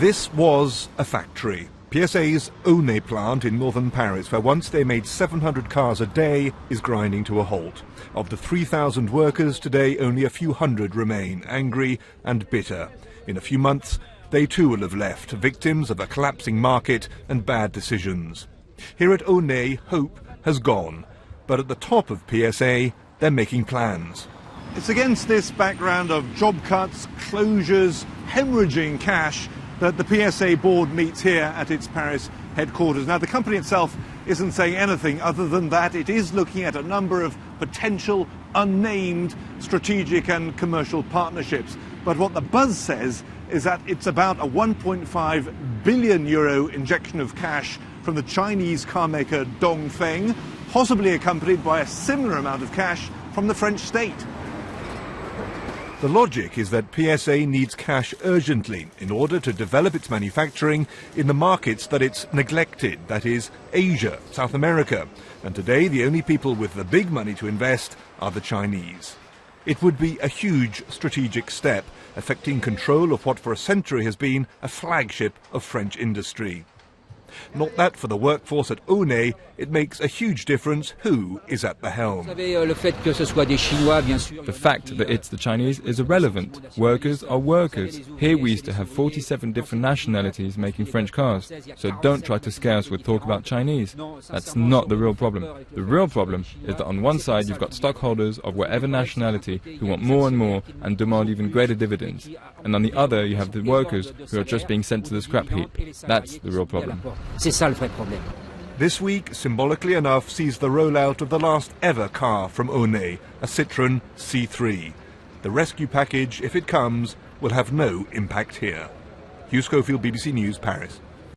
This was a factory. PSA's Aulnay plant in northern Paris, where once they made 700 cars a day, is grinding to a halt. Of the 3,000 workers, today only a few hundred remain, angry and bitter. In a few months, they too will have left, victims of a collapsing market and bad decisions. Here at Aulnay, hope has gone. But at the top of PSA, they're making plans. It's against this background of job cuts, closures, hemorrhaging cash that the PSA board meets here at its Paris headquarters. Now, the company itself isn't saying anything other than that it is looking at a number of potential unnamed strategic and commercial partnerships. But what the buzz says is that it's about a 1.5 billion euro injection of cash from the Chinese carmaker Dongfeng, possibly accompanied by a similar amount of cash from the French state. The logic is that PSA needs cash urgently in order to develop its manufacturing in the markets that it's neglected, that is, Asia, South America. And today the only people with the big money to invest are the Chinese. It would be a huge strategic step, affecting control of what for a century has been a flagship of French industry. Not that for the workforce at Aulnay, it makes a huge difference who is at the helm. The fact that it's the Chinese is irrelevant. Workers are workers. Here we used to have 47 different nationalities making French cars. So don't try to scare us with talk about Chinese. That's not the real problem. The real problem is that on one side you've got stockholders of whatever nationality who want more and more and demand even greater dividends. And on the other you have the workers who are just being sent to the scrap heap. That's the real problem. This week, symbolically enough, sees the rollout of the last ever car from Aulnay, a Citroen C3. The rescue package, if it comes, will have no impact here. Hugh, Schofield, BBC News, Paris.